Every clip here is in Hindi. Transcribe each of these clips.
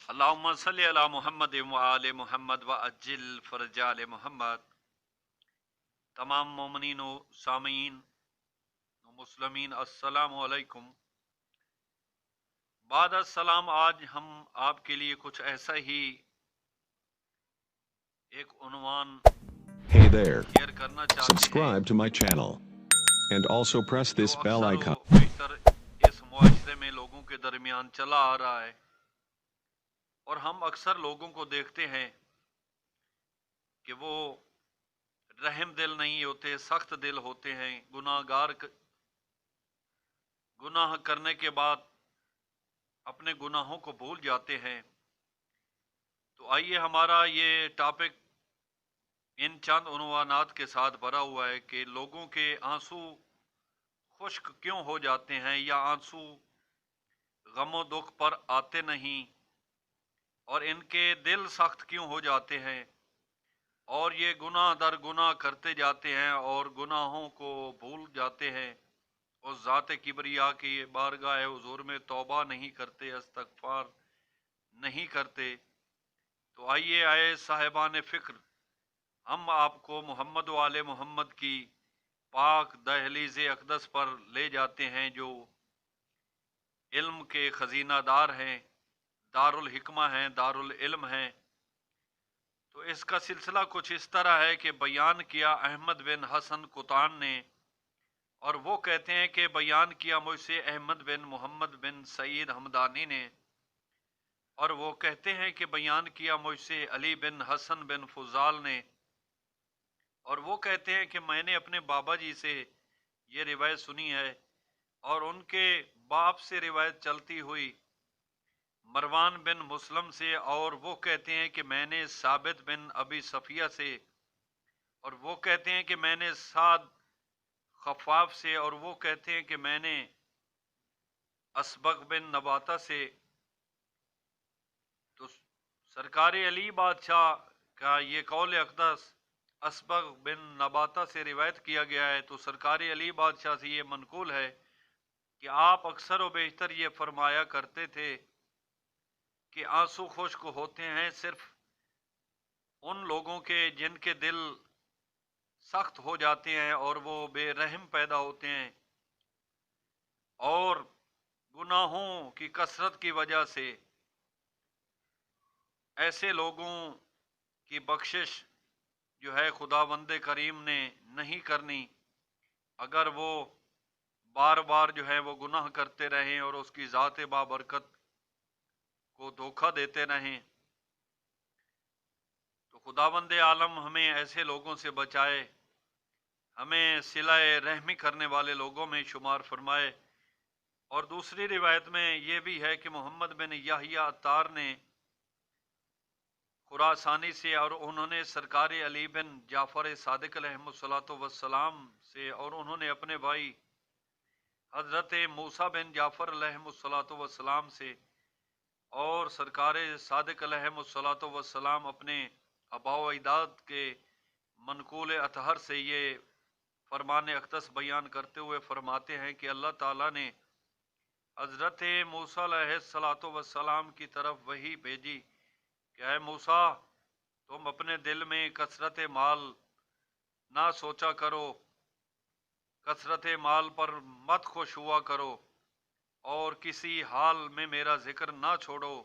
अल्लाहुम्मा सल्ली अला मुहम्मद व आले मुहम्मद व अज्जिल फरजाल मुहम्मद। तमाम मोमिनीन व सामीन व मुस्लिमीन अस्सलामु अलैकुम। बाद अस्सलाम, आज हम आपके लिए कुछ ऐसा ही एक उन्वान Hey there. शेयर करना चाहते हैं Subscribe to my channel and also press जो this bell अक्सर icon. व बेशतर इस मुआशरे में लोगों के दरमियान चला आ रहा है। और हम अक्सर लोगों को देखते हैं कि वो रहम दिल नहीं होते, सख्त दिल होते हैं। गुनाह करने के बाद अपने गुनाहों को भूल जाते हैं। तो आइए, हमारा ये टॉपिक इन चंद उन्वानात के साथ भरा हुआ है कि लोगों के आंसू खुश्क क्यों हो जाते हैं, या आंसू गमो दुख पर आते नहीं, और इनके दिल सख्त क्यों हो जाते हैं, और ये गुनाह दर गुनाह करते जाते हैं और गुनाहों को भूल जाते हैं और ज़ात किबरिया की बारगाह हुजूर में तौबा नहीं करते, इस्तगफार नहीं करते। तो आए साहिबान फ़िक्र, हम आपको मोहम्मद वाले मोहम्मद की पाक दहलीज़ अक़दस पर ले जाते हैं, जो इल्म के ख़ज़ीनादार हैं, दारुल हिकमा हैं, दारुल इल्म हैं। तो इसका सिलसिला कुछ इस तरह है कि बयान किया अहमद बिन हसन कुतान ने, और वो कहते हैं कि बयान किया मुझसे अहमद बिन मोहम्मद बिन सईद हमदानी ने, और वो कहते हैं कि बयान किया मुझसे अली बिन हसन बिन फुजाल ने, और वो कहते हैं कि मैंने अपने बाबा जी से ये रिवायत सुनी है, और उनके बाप से रिवायत चलती हुई मरवान बिन मुस्लिम से, और वो कहते हैं कि मैंने साबित बिन अबी सफिया से, और वो कहते हैं कि मैंने साद खफाफ से, और वो कहते हैं कि मैंने असबक बिन नबाता से। तो सरकार अली बादशाह का ये कौल अक़दस असबक बिन नबाता से रिवायत किया गया है। तो सरकार अली बादशाह से ये मनकूल है कि आप अक्सर व बेशतर ये फरमाया करते थे कि आंसू खुश्क होते हैं सिर्फ उन लोगों के जिनके दिल सख्त हो जाते हैं और वो बेरहम पैदा होते हैं, और गुनाहों की कसरत की वजह से ऐसे लोगों की बख्शिश जो है खुदावंद करीम ने नहीं करनी। अगर वो बार बार जो है वो गुनाह करते रहें और उसकी ज़ात बाबरकत को धोखा देते रहें, तो खुदावंद आलम हमें ऐसे लोगों से बचाए, हमें सिलाए रहमी करने वाले लोगों में शुमार फरमाए। और दूसरी रिवायत में ये भी है कि मोहम्मद बिन याहिया अत्तार ने खुरासानी से, और उन्होंने सरकार अली बिन जाफ़र सादिक अलैहिस्सलाम से, और उन्होंने अपने भाई हज़रत मूसा बिन जाफ़र अलैहिस्सलाम से, और सरकार सादिक अलैहिस्सलाम अपने अबाव अजदाद के मनकूल अतहर से ये फरमान अक़दस बयान करते हुए फरमाते हैं कि अल्लाह ताला ने हज़रत मूसा अलैहिस्सलाम की तरफ वही भेजी कि ऐ मूसा, तुम अपने दिल में कसरत माल ना सोचा करो, कसरत माल पर मत खुश हुआ करो, और किसी हाल में मेरा जिक्र ना छोड़ो,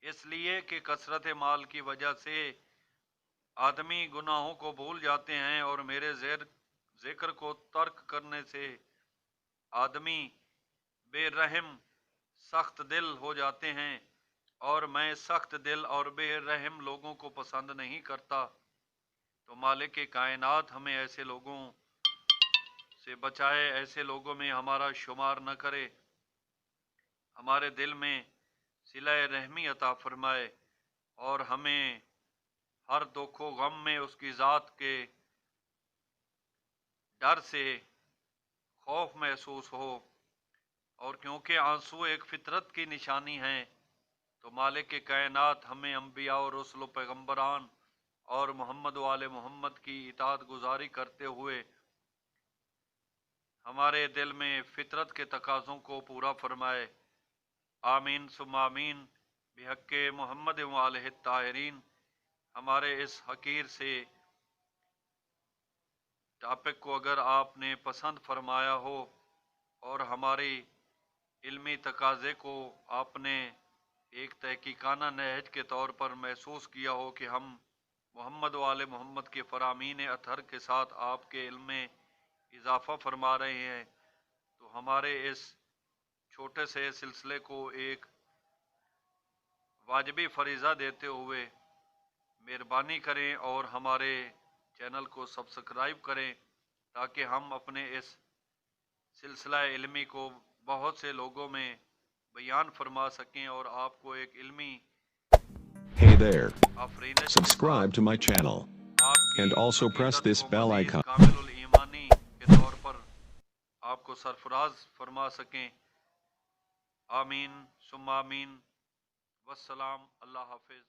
इसलिए कि कसरत माल की वजह से आदमी गुनाहों को भूल जाते हैं, और मेरे जिक्र को तर्क करने से आदमी बेरहम सख्त दिल हो जाते हैं, और मैं सख्त दिल और बेरहम लोगों को पसंद नहीं करता। तो मालिक कायनात हमें ऐसे लोगों से बचाए, ऐसे लोगों में हमारा शुमार न करे, हमारे दिल में सिलाए रहमी अता फरमाए, और हमें हर दुख व गम में उसकी ज़ात के डर से खौफ महसूस हो। और क्योंकि आंसू एक फितरत की निशानी है, तो मालिक के कायनात हमें अम्बिया और रसूल पैगम्बरान और मोहम्मद वाले मोहम्मद की इताअत गुजारी करते हुए हमारे दिल में फितरत के तकाज़ों को पूरा फरमाए। आमीन सुम्मा आमीन। बिहक़्क़े मोहम्मद व आलिहि ताहिरीन। हमारे इस हकीर से टॉपिक को अगर आपने पसंद फरमाया हो और हमारी इल्मी तकाज़े को आपने एक तहकीकाना नहज के तौर पर महसूस किया हो कि हम मोहम्मद वाले मोहम्मद के फ़रामीन अतहर के साथ आपके इल्म में इजाफ़ा फरमा रहे हैं, तो हमारे इस छोटे से सिलसिले को एक वाजिबी फ़रीज़ा देते हुए मेहरबानी करें और हमारे चैनल को सब्सक्राइब करें, ताकि हम अपने इस सिलसिला इल्मी को बहुत से लोगों में बयान फरमा सकें और आपको एक इल्मी Hey there. आफरीनश के Subscribe साथ to my channel आपकी and also press अकीदत this को bell मज़ीद icon. कामिलुल ईमानी के तौर पर आपको सरफराज फरमा सकें। आमीन सुम्मा आमीन। वस्सलाम। अल्लाह हाफिज़।